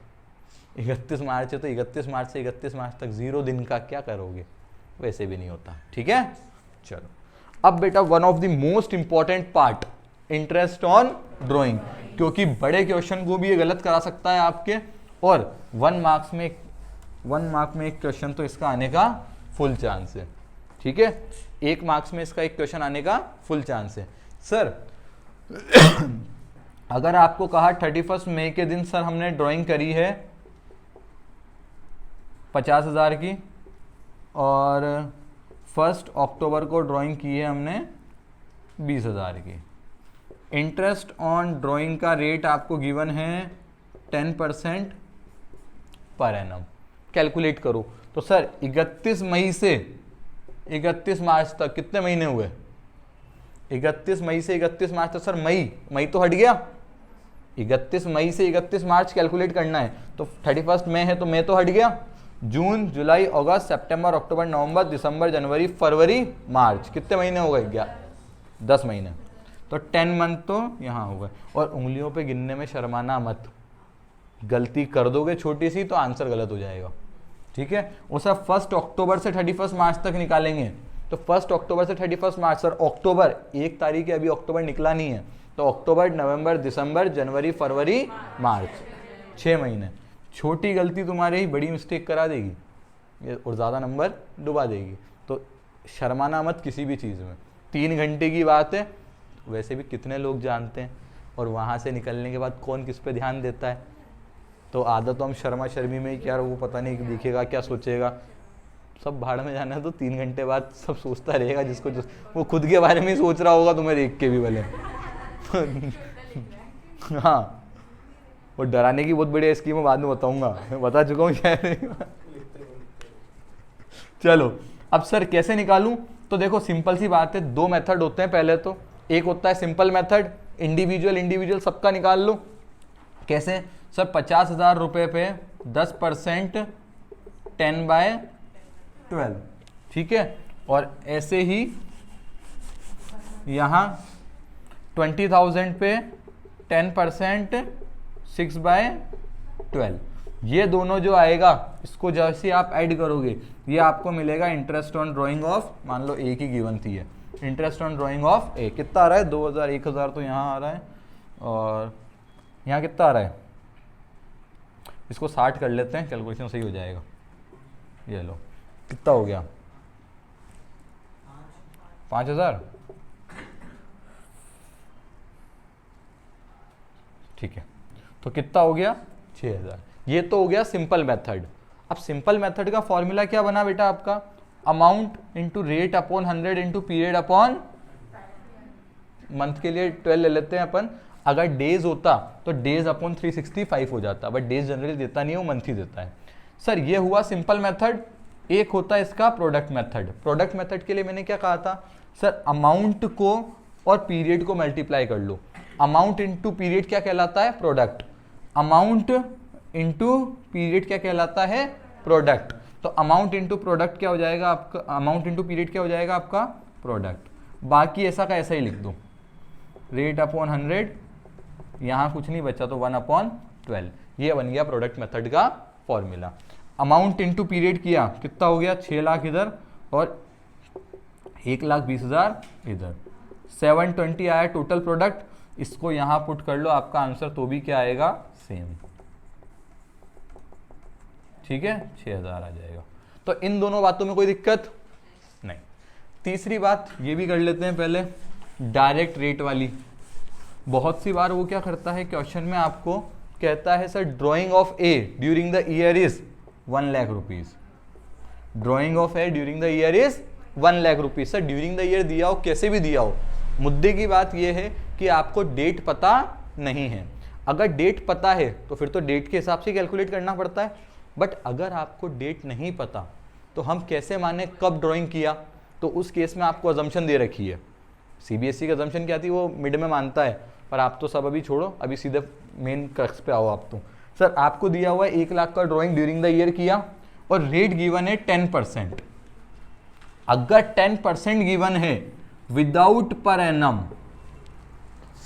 31 मार्च है, तो 31 मार्च से 31 मार्च तक 0 दिन का क्या करोगे, वैसे भी नहीं होता। ठीक है, चलो अब बेटा one of the most important part, interest on drawing, क्योंकि बड़े क्वेश्चन को भी ये गलत करा सकता है आपके, और 1 मार्क्स में 1 मार्क में एक क्वेश्चन तो इसका आने का फुल चांस है। ठीक है, 1 मार्क्स में इसका एक क्वेश्चन आने का फुल चांस है। सर अगर आपको कहा 31 मई के दिन सर हमने ड्राइंग करी है 50,000 की, और 1 अक्टूबर को ड्राइंग की है हमने 20,000 की, इंटरेस्ट ऑन ड्राइंग का रेट आपको गिवन है 10% पर एनम। कैलकुलेट करो तो सर 31 मई से 31 मार्च तक कितने महीने हुए? 31 मई से 31 मार्च तक सर मई तो हट गया। 31 मई से 31 मार्च कैलकुलेट करना है तो 31 मई है तो मई तो हट गया। जून, जुलाई, अगस्त, सितंबर, अक्टूबर, नवंबर, दिसंबर, जनवरी, फरवरी, मार्च, कितने महीने हो गए? 10 महीने। तो 10 मंथ तो यहाँ हो गए। और उंगलियों पे गिनने में शर्माना मत, गलती कर दोगे छोटी सी तो आंसर गलत हो जाएगा, ठीक है। वो सब 1 अक्टूबर से 31 मार्च तक निकालेंगे तो 1 अक्टूबर से 31 मार्च, सर अक्टूबर 1 तारीख है, अभी अक्टूबर निकला नहीं है, तो अक्टूबर, नवंबर, दिसंबर, जनवरी, फरवरी, मार्च, 6 महीने। छोटी गलती तुम्हारे ही बड़ी मिस्टेक करा देगी और ज़्यादा नंबर डुबा देगी। तो शर्माना मत किसी भी चीज़ में। 3 घंटे की बात है, वैसे भी कितने लोग जानते हैं, और वहाँ से निकलने के बाद कौन किस पे ध्यान देता है। तो आदत तो हम शर्मा शर्मी में ही, क्या वो पता नहीं दिखेगा क्या सोचेगा, सब भाड़ में जाना है। तो 3 घंटे बाद सब सोचता रहेगा, जिसको वो खुद के बारे में ही सोच रहा होगा, तुम्हें देख के भी भले। हाँ, वो डराने की बहुत बढ़िया स्कीम है, बाद में बताऊंगा, मैं बता चुका हूँ शायद। चलो अब सर कैसे निकालूं? तो देखो सिंपल सी बात है, 2 मेथड होते हैं। पहले तो एक होता है सिंपल मेथड, इंडिविजुअल सबका निकाल लो। कैसे? सर 50,000 रुपये पे 10% 10/12, ठीक है। और ऐसे ही यहाँ 20,000 पे 10% 6/12, ये दोनों जो आएगा, इसको जैसे आप ऐड करोगे ये आपको मिलेगा इंटरेस्ट ऑन ड्राइंग ऑफ, मान लो ए की गिवन थी है, इंटरेस्ट ऑन ड्राइंग ऑफ ए कितना आ रहा है? 2,000, 1,000 तो यहाँ आ रहा है, और यहाँ कितना आ रहा है? इसको 60 कर लेते हैं, कैलकुलेशन सही हो जाएगा। ये लो, कितना हो गया? 5,000, ठीक है। तो कितना हो गया? 6,000। ये तो हो गया सिंपल मेथड। अब सिंपल मेथड का फॉर्मूला क्या बना बेटा आपका? Amount into rate upon 100 into period upon month. के लिए 12 ले लेते हैं अपन। अगर डेज होता तो डेज अपॉन 365 हो जाता, बट डेज जनरली देता नहीं है, वो मंथ ही देता है। सर ये हुआ सिंपल मेथड। एक होता है इसका प्रोडक्ट मेथड। प्रोडक्ट मेथड के लिए मैंने क्या कहा था? सर अमाउंट को और पीरियड को मल्टीप्लाई कर लो। अमाउंट इंटू पीरियड क्या कहलाता है? प्रोडक्ट। अमाउंट इंटू पीरियड क्या कहलाता है? प्रोडक्ट। तो अमाउंट इंटू प्रोडक्ट क्या हो जाएगा आपका? अमाउंट इंटू पीरियड क्या हो जाएगा आपका? प्रोडक्ट। बाकी ऐसा का ऐसा ही लिख दो, रेट अपॉन 100, यहाँ कुछ नहीं बचा तो 1/12। ये बन गया प्रोडक्ट मेथड का फॉर्मूला। अमाउंट इंटू पीरियड किया, कितना हो गया? 6 लाख इधर और 1,20,000 इधर, 720 आया टोटल प्रोडक्ट। इसको यहाँ पुट कर लो, आपका आंसर तो भी क्या आएगा? सेम, ठीक है, 6,000 आ जाएगा। तो इन दोनों बातों में कोई दिक्कत नहीं। तीसरी बात ये भी कर लेते हैं पहले, डायरेक्ट रेट वाली। बहुत सी बार वो क्या करता है, क्वेश्चन में आपको कहता है sir drying of A during the year is 1 lakh rupees. Drying of A during the year is 1 lakh rupees. Sir during the year दिया हो, कैसे भी दिया हो, मुद्दे की बात यह है कि आपको डेट पता नहीं है। अगर डेट पता है तो फिर तो डेट के हिसाब से कैलकुलेट करना पड़ता है, बट अगर आपको डेट नहीं पता तो हम कैसे माने कब ड्राइंग किया? तो उस केस में आपको अजम्पशन दे रखी है। सीबीएसई की अजम्पशन क्या थी? वो मिड में मानता है, पर आप तो सब अभी छोड़ो, अभी सीधे मेन क्रक्स पे आओ आप। तो सर आपको दिया हुआ है 1 लाख का ड्राइंग ड्यूरिंग द ईयर किया और रेट गिवन है 10%। अगर 10% गिवन है विदाउट पर एनम,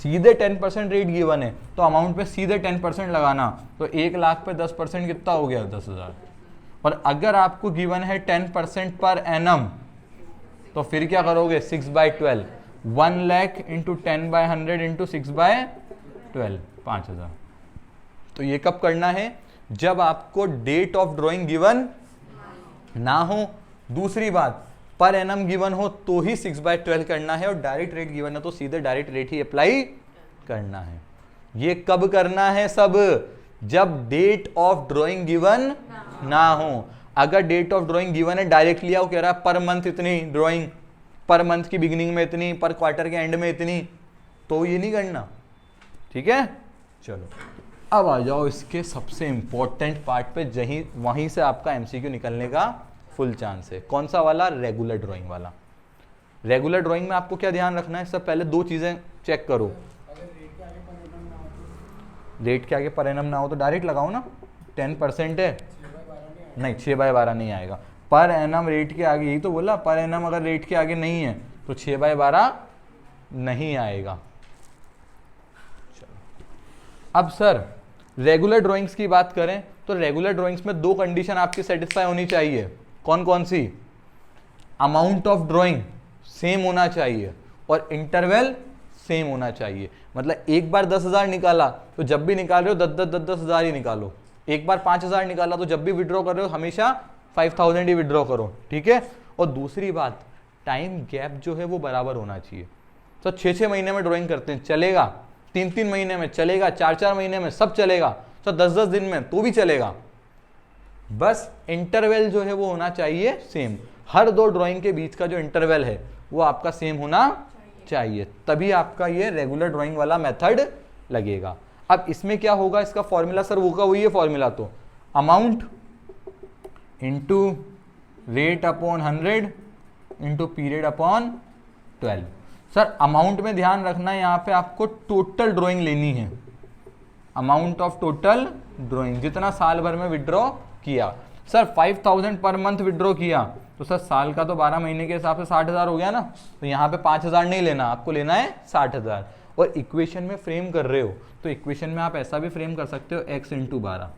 सीधे 10% रेट गिवन है तो अमाउंट पे सीधे 10% लगाना, तो 1 लाख पे 10% कितना हो गया? 10,000। और अगर आपको गिवन है 10% पर एनम तो फिर क्या करोगे? 6/12, 1 लाख इंटू 10/100 इंटू 6/12, 5,000। तो ये कब करना है? जब आपको डेट ऑफ ड्राइंग गिवन ना हो। दूसरी बात, पर एनम गिवन हो तो ही 6/12 करना है, और डायरेक्ट रेट गिवन है तो सीधे डायरेक्ट रेट ही अप्लाई करना है। ये कब करना है? सब जब डेट ऑफ ड्राइंग गिवन ना हो। अगर डेट ऑफ ड्राइंग गिवन है, डायरेक्ट लिया, वो कह रहा है पर मंथ इतनी ड्राइंग, पर मंथ की बिगिनिंग में इतनी, पर क्वार्टर के एंड में इतनी, तो ये नहीं करना, ठीक है। चलो अब आ जाओ इसके सबसे इंपॉर्टेंट पार्ट पे, जहीं वहीं से आपका एमसीक्यू निकलने का फुल चांस है। कौन सा वाला? रेगुलर ड्राइंग वाला। रेगुलर ड्राइंग में आपको क्या ध्यान रखना है? सब पहले दो चीजें चेक करो। रेट के आगे पर एनम ना हो तो डायरेक्ट लगाओ ना, 10% है। नहीं, 6/12 नहीं आएगा। पर एनम रेट के आगे, यही तो बोला, पर एनम अगर रेट के आगे नहीं है तो 6/12 नहीं आएगा। अब सर रेगुलर ड्राइंग्स की बात करें तो रेगुलर ड्राइंग्स में दो कंडीशन आपकी सेटिस्फाई होनी चाहिए। कौन कौन सी? अमाउंट ऑफ ड्राइंग सेम होना चाहिए और इंटरवल सेम होना चाहिए। मतलब एक बार 10,000 निकाला तो जब भी निकाल रहे हो 10,000 ही निकालो। एक बार 5,000 निकाला तो जब भी विड्रॉ कर रहे हो हमेशा 5,000 ही विड्रॉ करो, ठीक है। और दूसरी बात, टाइम गैप जो है वो बराबर होना चाहिए। तो 6-6 महीने में ड्राइंग करते हैं, चलेगा। 3-3 महीने में चलेगा, 4-4 महीने में सब चलेगा, तो 10-10 दिन में तो भी चलेगा। बस इंटरवल जो है वो होना चाहिए सेम। हर दो ड्राइंग के बीच का जो इंटरवल है वो आपका सेम होना चाहिए, तभी आपका ये रेगुलर ड्राइंग वाला मेथड लगेगा। अब इसमें क्या होगा? इसका फॉर्मूला सर वो का वही है फॉर्मूला, तो amount into rate upon 100 into period upon 12। Sir amount में ध्यान रखना है, यहाँ पे आपको टोटल ड्राइंग लेनी है। अमाउंट ऑफ टोटल ड्राइंग, जितना साल भर में विड्रॉ किया। सर 5,000 पर मंथ विड्रॉ किया तो सर साल का तो 12 महीने के हिसाब से 60,000 हो गया ना, तो यहाँ पे 5,000 नहीं लेना, आपको लेना है 60,000। और इक्वेशन में फ्रेम कर रहे हो तो इक्वेशन में आप ऐसा भी फ्रेम कर सकते हो x इंटू 12।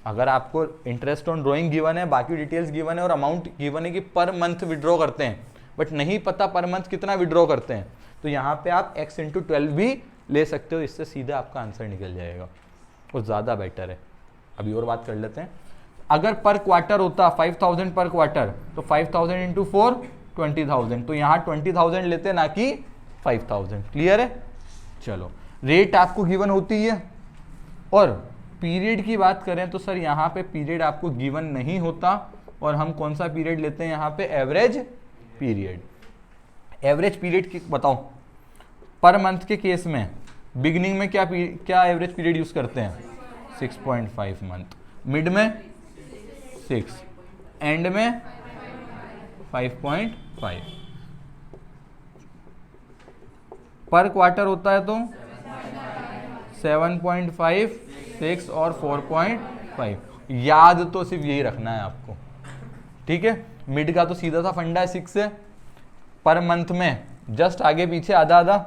अगर आपको इंटरेस्ट ऑन ड्राइंग गिवन है, बाकी डिटेल्स गिवन है और अमाउंट गिवन है कि पर मंथ विड्रॉ करते हैं, बट नहीं पता पर मंथ कितना विड्रॉ करते हैं, तो यहाँ पे आप x इंटू 12 भी ले सकते हो। इससे सीधा आपका आंसर निकल जाएगा और ज़्यादा बेटर है। अभी और बात कर लेते हैं। अगर पर क्वार्टर होता 5,000 पर क्वार्टर तो 5,000 इंटू 4 20,000, तो यहाँ 20,000 लेते ना कि 5,000। क्लियर है? चलो, रेट आपको गिवन होती है। और पीरियड की बात करें तो सर यहाँ पे पीरियड आपको गिवन नहीं होता, और हम कौन सा पीरियड लेते हैं यहाँ पे? Average period. एवरेज पीरियड की बताओ। पर मंथ के केस में बिगिनिंग में क्या एवरेज पीरियड यूज करते हैं? 6.5 मंथ। मिड में 6, एंड में 5.5। पर क्वार्टर होता है तो 7.5, 6 और 4.5। याद तो सिर्फ यही रखना है आपको, ठीक है। मिड का तो सीधा सा फंडा है 6 है, पर मंथ में जस्ट आगे पीछे आधा आधा,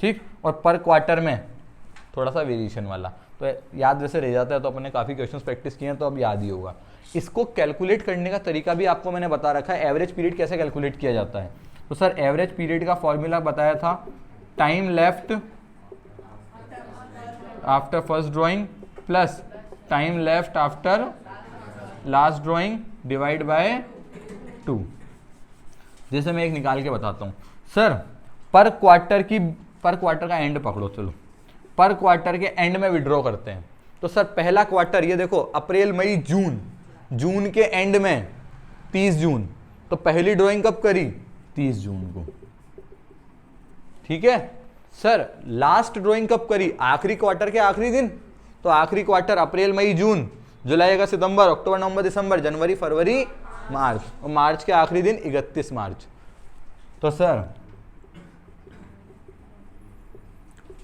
ठीक। और पर क्वार्टर में थोड़ा सा वेरिएशन वाला, तो याद वैसे रह जाता है। तो अपने काफ़ी क्वेश्चंस प्रैक्टिस किए हैं तो अब याद ही होगा। इसको कैलकुलेट करने का तरीका भी आपको मैंने बता रखा है, एवरेज पीरियड कैसे कैलकुलेट किया जाता है। तो सर एवरेज पीरियड का फॉर्मूला बताया था, time left after first drawing plus time left after last drawing divide by 2। जैसे मैं एक निकाल के बताता हूँ सर, पर क्वार्टर का एंड पकड़ो, चलो पर क्वार्टर के एंड में विड्रॉ करते हैं। तो सर पहला क्वार्टर ये देखो, अप्रैल मई जून, जून के एंड में 30 जून, तो पहली ड्राइंग कब करी? 30 जून को, ठीक है। सर लास्ट ड्राइंग कब करी? आखिरी क्वार्टर के आखिरी दिन, तो आखिरी क्वार्टर अप्रैल मई जून, जुलाई अगस्त सितंबर अक्टूबर नवंबर दिसंबर जनवरी फरवरी मार्च, और मार्च के आखिरी दिन 31 मार्च। तो सर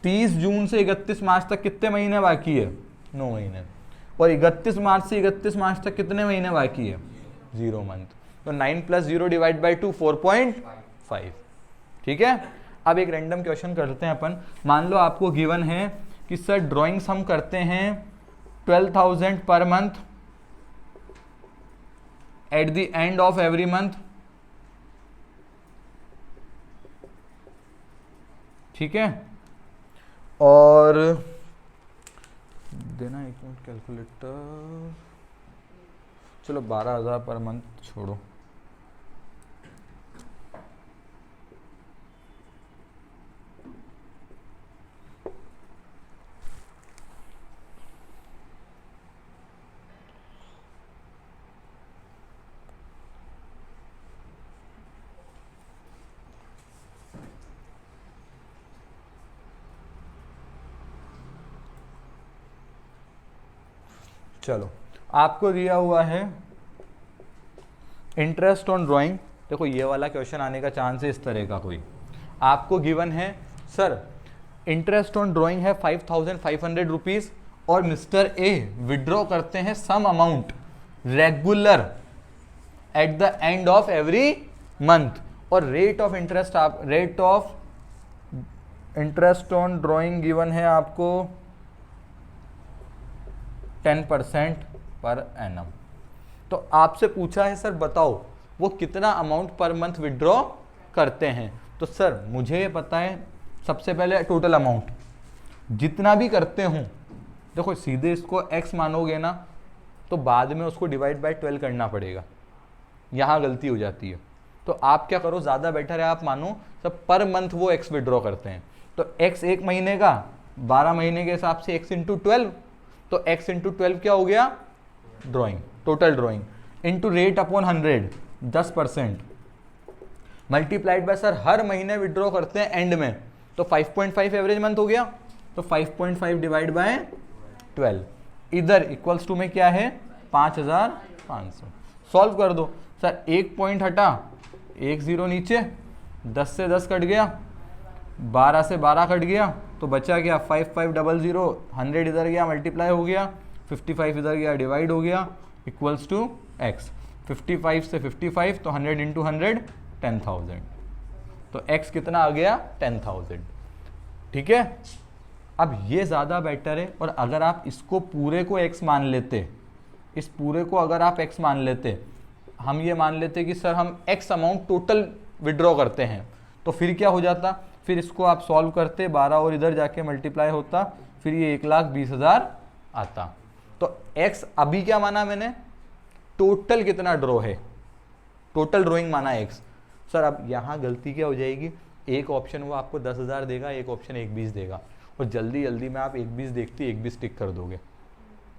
30 जून से 31 मार्च तक कितने महीने बाकी है? 9 महीने। और 31 मार्च से 31 मार्च तक कितने महीने बाकी है? 0 मंथ। तो 9 + 0 डिवाइड बाई 2 4.5, ठीक है। अब एक रैंडम क्वेश्चन करते हैं अपन। मान लो आपको गिवन है कि सर ड्राइंग्स हम करते हैं 12,000 per month eight the end of every month, ठीक है। और देना एक मिनट कैलकुलेटर, चलो 12,000 पर मंथ छोड़ो, चलो, आपको दिया हुआ है इंटरेस्ट ऑन ड्राइंग। देखो ये वाला क्वेश्चन आने का चांस है इस तरह का कोई। आपको गिवन है सर इंटरेस्ट ऑन ड्राइंग है 5500 रुपीज और मिस्टर ए विड्रॉ करते हैं some amount regular at the end of every month, और rate of interest on drawing given है आपको 10% पर एनम। तो आपसे पूछा है सर बताओ वो कितना अमाउंट पर मंथ विड्रॉ करते हैं। तो सर मुझे ये पता है, सबसे पहले टोटल अमाउंट जितना भी करते हूँ, देखो सीधे इसको x मानोगे ना तो बाद में उसको डिवाइड बाय 12 करना पड़ेगा, यहाँ गलती हो जाती है। तो आप क्या करो, ज़्यादा बेटर है आप मानो सब पर मंथ वो x विड्रॉ करते हैं। तो x एक महीने का 12 महीने के हिसाब से x इंटू 12, तो x इंटू 12 क्या हो गया drawing, total drawing into rate upon 100 10% multiplied by sir हर महीने विड्रॉ करते हैं एंड में, तो 5.5 एवरेज मंथ हो गया। तो 5.5 डिवाइड बाय 12 इधर इक्वल्स टू में क्या है 5500। सॉल्व कर दो सर, एक पॉइंट हटा, एक जीरो नीचे, 10 से 10 कट गया, 12 से 12 कट गया, तो बचा गया 5500, 100 इधर गया मल्टीप्लाई हो गया, 55 इधर गया डिवाइड हो गया, इक्वल्स टू x। 55 से 55 तो 100 इंटू 100 10,000, तो x कितना आ गया 10,000। ठीक है, अब ये ज़्यादा बेटर है। और अगर आप इसको पूरे को x मान लेते, इस पूरे को अगर आप x मान लेते, हम ये मान लेते कि सर हम x अमाउंट टोटल विड्रॉ करते हैं, तो फिर क्या हो जाता, फिर इसको आप सॉल्व करते, 12 और इधर जाके मल्टीप्लाई होता, फिर ये 1,20,000 आता। तो x अभी क्या माना मैंने, टोटल कितना ड्रॉ है, टोटल ड्रॉइंग माना x। सर अब यहाँ गलती क्या हो जाएगी, एक ऑप्शन वो आपको 10,000 देगा, एक ऑप्शन 1,20 देगा, और जल्दी जल्दी में आप 1,20 देखते 1,20 टिक कर दोगे।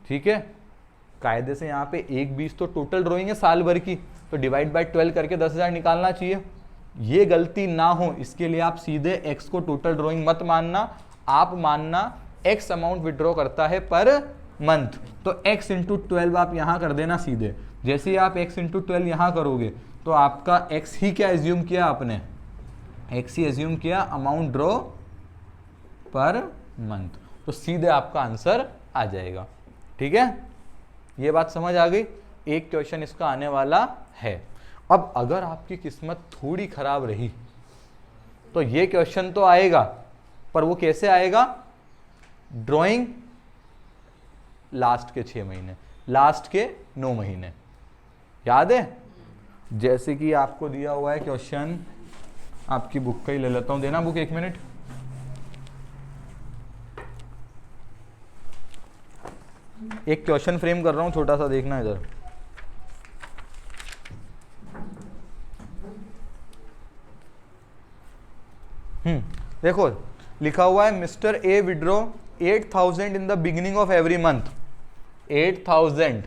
ठीक है, कायदे से यहाँ पे 1,20 तो टोटल ड्रॉइंग है साल भर की, तो डिवाइड बाय 12 करके 10,000 निकालना चाहिए। ये गलती ना हो इसके लिए आप सीधे x को टोटल ड्रॉइंग मत मानना, आप मानना x अमाउंट विड्रॉ करता है पर मंथ, तो x इंटू 12 आप यहाँ कर देना सीधे। जैसे ही आप x इंटू 12 यहाँ करोगे तो आपका x ही क्या एज्यूम किया आपने, x ही एज्यूम किया अमाउंट ड्रॉ पर मंथ, तो सीधे आपका आंसर आ जाएगा। ठीक है, ये बात समझ आ गई। एक क्वेश्चन इसका आने वाला है। अब अगर आपकी किस्मत थोड़ी खराब रही तो ये क्वेश्चन तो आएगा, पर वो कैसे आएगा, ड्राइंग लास्ट के 6 महीने, लास्ट के 9 महीने, याद है। जैसे कि आपको दिया हुआ है क्वेश्चन, आपकी बुक का ही ले लेता हूं, देना बुक 1 मिनट। एक क्वेश्चन फ्रेम कर रहा हूं छोटा सा, देखना इधर। देखो लिखा हुआ है mister A withdraw 8,000 in the beginning of every month, 8,000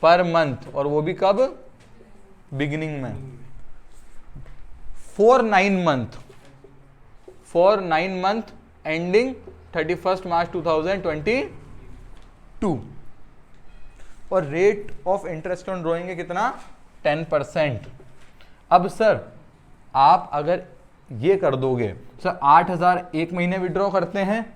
per month, और वो भी कब, बिगिनिंग में, फॉर 9 मंथ एंडिंग 31 मार्च 2022, और rate of interest on drawing है कितना 10%। अब सर आप अगर ये कर दोगे, सर 8,000 एक महीने विड्रॉ करते हैं,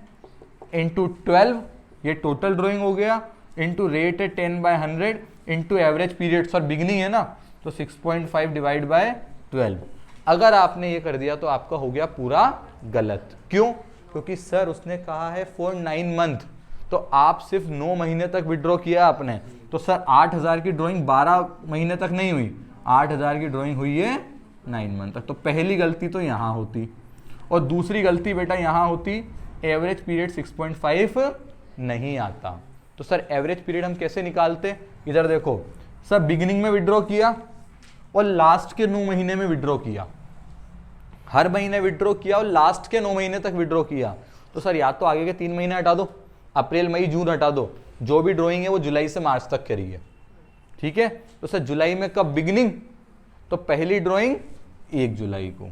इंटू 12 ये टोटल ड्रॉइंग हो गया, इंटू रेट है 10/100, into average period, sir beginning है ना, तो 6.5 डिवाइड बाय 12। अगर आपने ये कर दिया तो आपका हो गया पूरा गलत। क्यों, क्योंकि सर उसने कहा है फॉर 9 मंथ, तो आप सिर्फ 9 महीने तक विड्रॉ किया आपने, तो सर 8,000 की ड्रॉइंग 12 महीने तक नहीं हुई, 8,000 की ड्रॉइंग हुई है 9 मंथ तक। तो पहली गलती तो यहाँ होती, और दूसरी गलती बेटा यहाँ होती, एवरेज पीरियड 6.5 नहीं आता। तो सर एवरेज पीरियड हम कैसे निकालते, इधर देखो सर, बिगिनिंग में विड्रॉ किया और लास्ट के 9 महीने में विड्रॉ किया, हर महीने विड्रॉ किया और लास्ट के 9 महीने तक विड्रॉ किया। तो सर या तो आगे के 3 महीने हटा दो, अप्रैल मई जून हटा दो, जो भी ड्रॉइंग है वो जुलाई से मार्च तक करी है। ठीक है, तो सर जुलाई में कब बिगिनिंग, तो पहली ड्रॉइंग 1 जुलाई को,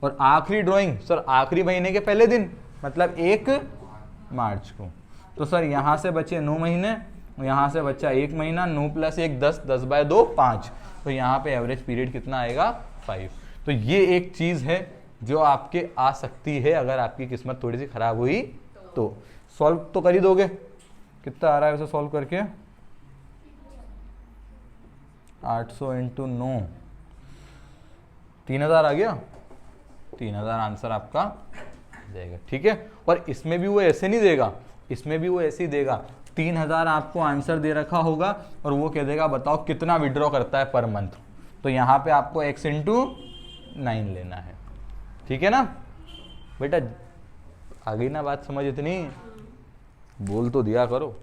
और आखिरी ड्रॉइंग सर आखिरी महीने के पहले दिन, मतलब 1 मार्च को। तो सर यहाँ से बचे 9 महीने, यहाँ से बचा 1 महीना, 9 + 1 10, 10/2 5, तो यहाँ पे एवरेज पीरियड कितना आएगा 5। तो ये एक चीज़ है जो आपके आ सकती है अगर आपकी किस्मत थोड़ी सी खराब हुई तो। सॉल्व तो कर ही दोगे, कितना आ रहा है उसे सॉल्व करके, 800 × 9, 3000 आ गया, 3000 आंसर आपका देगा, ठीक है। और इसमें भी वो ऐसे नहीं देगा, इसमें भी वो ऐसे ही देगा, 3000 आपको आंसर दे रखा होगा और वो कह देगा बताओ कितना विड्रॉ करता है पर मंथ, तो यहाँ पे आपको x × 9 लेना है, ठीक है ना बेटा। आ गई ना बात समझ, इतनी बोल तो दिया करो।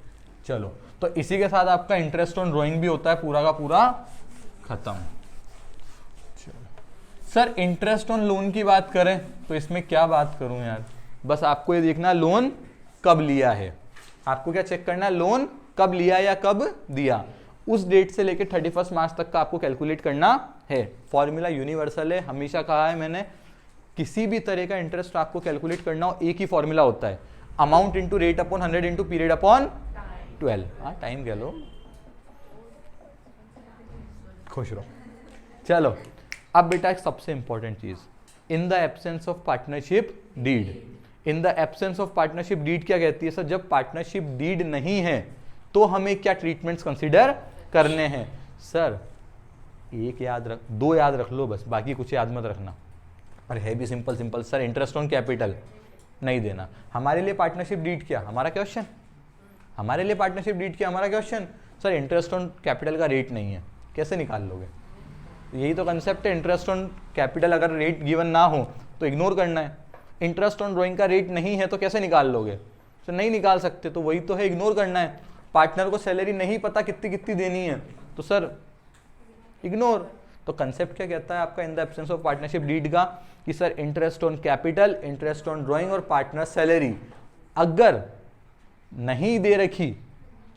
चलो, तो इसी के साथ आपका इंटरेस्ट ऑन ड्राइंग भी होता है पूरा का पूरा खत्म। सर इंटरेस्ट ऑन लोन की बात करें तो इसमें क्या बात करूं यार, बस आपको ये देखना लोन कब लिया है, आपको क्या चेक करना है, लोन कब लिया या कब दिया, उस डेट से लेकर 31 मार्च तक का आपको कैलकुलेट करना है। फॉर्मूला यूनिवर्सल है, हमेशा कहा है मैंने, किसी भी तरह का इंटरेस्ट आपको कैलकुलेट करना हो एक ही फॉर्मूला होता है, amount into rate upon 100 into period upon 12। हाँ टाइम कह लो, खुश रहो। चलो अब बेटा एक सबसे इंपॉर्टेंट चीज, in the absence of partnership deed. In the absence of partnership deed क्या कहती है सर, जब पार्टनरशिप डीड नहीं है तो हमें क्या ट्रीटमेंट्स कंसीडर करने हैं। सर एक याद रख, 2 याद रख लो बस, बाकी कुछ याद मत रखना, और है भी simple simple. Sir interest on capital नहीं देना, हमारे लिए पार्टनरशिप डीड क्या, हमारा क्वेश्चन, हमारे लिए पार्टनरशिप डीड क्या, हमारा question. Sir interest on capital का रेट नहीं है, कैसे निकाल लोगे, यही तो कंसेप्ट है। इंटरेस्ट ऑन कैपिटल अगर रेट गिवन ना हो तो इग्नोर करना है, इंटरेस्ट ऑन ड्राइंग का रेट नहीं है तो कैसे निकाल लोगे, तो नहीं निकाल सकते, तो वही तो है, इग्नोर करना है। पार्टनर को सैलरी नहीं पता कितनी कितनी देनी है तो सर इग्नोर। तो कंसेप्ट क्या कहता है आपका in the absence of partnership deed का, कि sir interest on capital, interest on drawing और पार्टनर सैलरी अगर नहीं दे रखी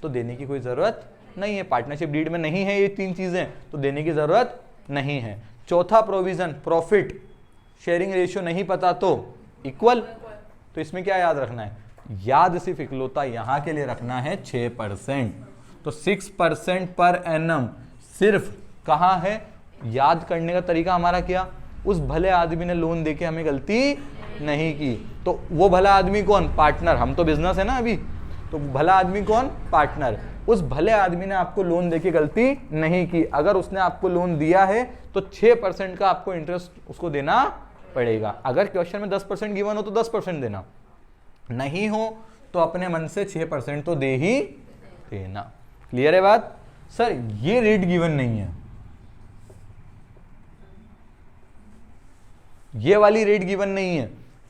तो देने की कोई जरूरत नहीं है, पार्टनरशिप डीड में नहीं है ये 3 चीजें तो देने की जरूरत नहीं है। चौथा प्रोविजन, प्रॉफिट शेयरिंग रेशियो नहीं पता तो इक्वल, तो इसमें क्या याद रखना है, याद सिर्फ इकलौता यहां के लिए रखना है 6%, तो 6% पर एनम सिर्फ कहां है, याद करने का तरीका हमारा क्या, उस भले आदमी ने लोन देके हमें गलती नहीं की, तो वो भला आदमी कौन, पार्टनर, हम तो बिजनेस है ना अभी, तो भला आदमी कौन, पार्टनर। उस भले आदमी ने आपको लोन देके गलती नहीं की, अगर उसने आपको लोन दिया है तो 6% का आपको इंटरेस्ट उसको देना पड़ेगा। अगर क्वेश्चन में 10% गिवन हो तो 10% देना, नहीं हो तो अपने मन से 6% तो दे ही देना। क्लियर है बात। सर ये रेट गिवन नहीं है, ये वाली रेट गिवन नहीं है,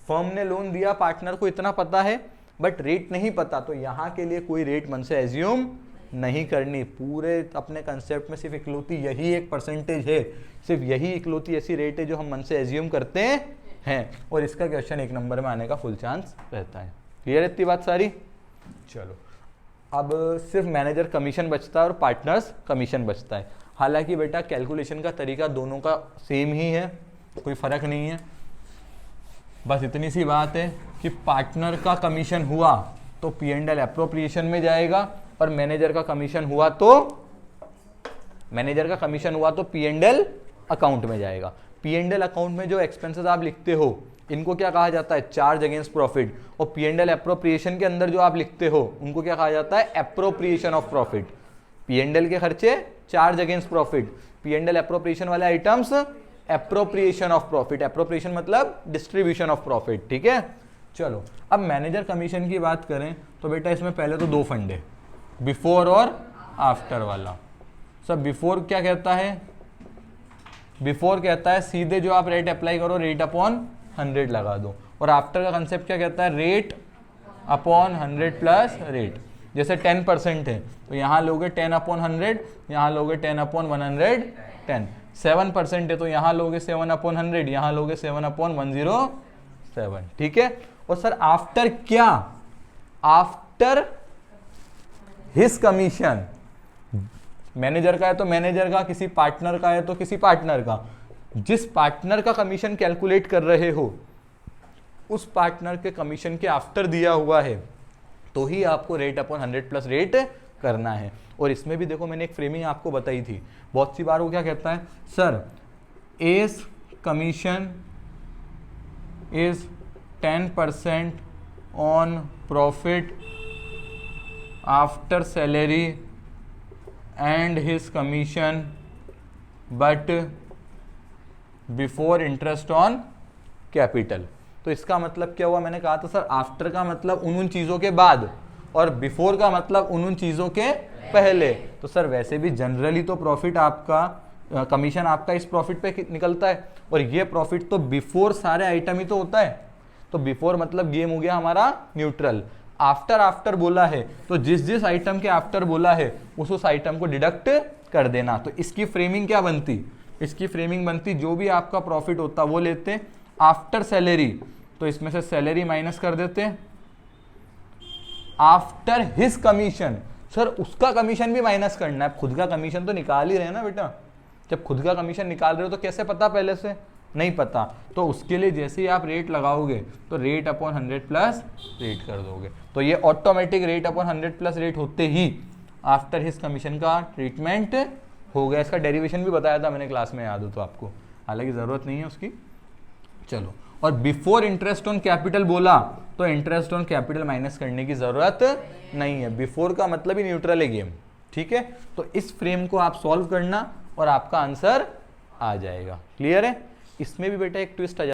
फर्म ने लोन दिया, पार्टनर को इतना पता है बट रेट नहीं पता, तो यहां के लिए कोई रेट मन से एज्यूम नहीं करनी। पूरे अपने कंसेप्ट में सिर्फ इकलौती यही एक परसेंटेज है, सिर्फ यही इकलौती ऐसी रेट है जो हम मन से एज्यूम करते हैं, और इसका क्वेश्चन 1 नंबर में आने का फुल चांस रहता है। क्लियर है इतनी बात सारी। चलो अब सिर्फ मैनेजर कमीशन बचता है और पार्टनर्स कमीशन बचता है। हालांकि बेटा कैलकुलेशन का तरीका दोनों का सेम ही है, कोई फर्क नहीं है, बस इतनी सी बात है कि पार्टनर का कमीशन हुआ तो P&L एप्रोप्रिएशन में जाएगा, और मैनेजर का कमीशन हुआ तो P&L अकाउंट में जाएगा। P&L अकाउंट में जो एक्सपेंसेस आप लिखते हो इनको क्या कहा जाता है, चार्ज अगेंस्ट प्रॉफिट, और P&L एप्रोप्रिएशन के अंदर जो आप लिखते हो उनको क्या कहा जाता है, एप्रोप्रिएशन ऑफ प्रॉफिट। P&L के खर्चे charge against profit, P&L appropriation वाले items appropriation of profit, appropriation मतलब डिस्ट्रीब्यूशन ऑफ प्रॉफिट, ठीक है। चलो अब मैनेजर कमीशन की बात करें तो बेटा इसमें पहले तो 2 फंड है, बिफोर और आफ्टर वाला। सब बिफोर क्या कहता है, बिफोर कहता है सीधे जो आप रेट अप्लाई करो रेट अपॉन 100 लगा दो, और आफ्टर का कंसेप्ट क्या कहता है, रेट अपॉन 100 प्लस रेट। जैसे 10% है तो यहाँ लोगे 10 अपॉन 100, यहाँ लोगे 10 अपॉन 110। 7% है तो यहाँ लोगे 7 अपॉन 100, यहाँ लोगे 7 अपॉन 107, ठीक है। और सर आफ्टर क्या, आफ्टर हिज कमीशन, मैनेजर का है तो मैनेजर का, किसी पार्टनर का है तो किसी पार्टनर का, जिस पार्टनर का कमीशन कैलकुलेट कर रहे हो उस पार्टनर के कमीशन के आफ्टर दिया हुआ है तो ही आपको रेट अपॉन 100 प्लस रेट करना है। और इसमें भी देखो मैंने एक फ्रेमिंग आपको बताई थी, बहुत सी बार वो क्या कहता है, sir as commission is 10% on profit after salary and his commission but before interest on capital. तो इसका मतलब क्या हुआ, मैंने कहा था सर आफ्टर का मतलब उन चीज़ों के बाद और बिफोर का मतलब उन चीज़ों के पहले। तो सर वैसे भी जनरली तो प्रॉफिट आपका कमीशन आपका इस प्रॉफिट पे निकलता है और ये प्रॉफिट तो बिफोर सारे आइटम ही तो होता है। तो बिफोर मतलब गेम हो गया हमारा न्यूट्रल। आफ्टर आफ्टर बोला है तो जिस जिस आइटम के आफ्टर बोला है उस आइटम को डिडक्ट कर देना। तो इसकी फ्रेमिंग क्या बनती, इसकी फ्रेमिंग बनती जो भी आपका प्रॉफिट होता वो लेते आफ्टर सैलरी, तो इसमें से सैलरी माइनस कर देते, आफ्टर हिज कमीशन, सर उसका कमीशन भी माइनस करना है, खुद का कमीशन तो निकाल ही रहे हैं ना बेटा। जब खुद का कमीशन निकाल रहे हो तो कैसे पता, पहले से नहीं पता, तो उसके लिए जैसे ही आप रेट लगाओगे तो रेट अपॉन 100 प्लस रेट कर दोगे। तो ये automatic rate upon 100 plus rate होते ही आफ्टर हिज कमीशन का ट्रीटमेंट हो गया। इसका डेरिवेशन भी बताया था मैंने क्लास में, याद हो तो आपको, हालांकि ज़रूरत नहीं है उसकी। चलो, और बिफोर इंटरेस्ट ऑन कैपिटल बोला तो इंटरेस्ट ऑन कैपिटल माइनस करने की ज़रूरत नहीं है, बिफोर का मतलब ही न्यूट्रल है गेम। ठीक है, तो इस फ्रेम को आप सॉल्व करना और आपका आंसर आ जाएगा। क्लियर है। इसमें भी बेटा एक ट्विस्ट आ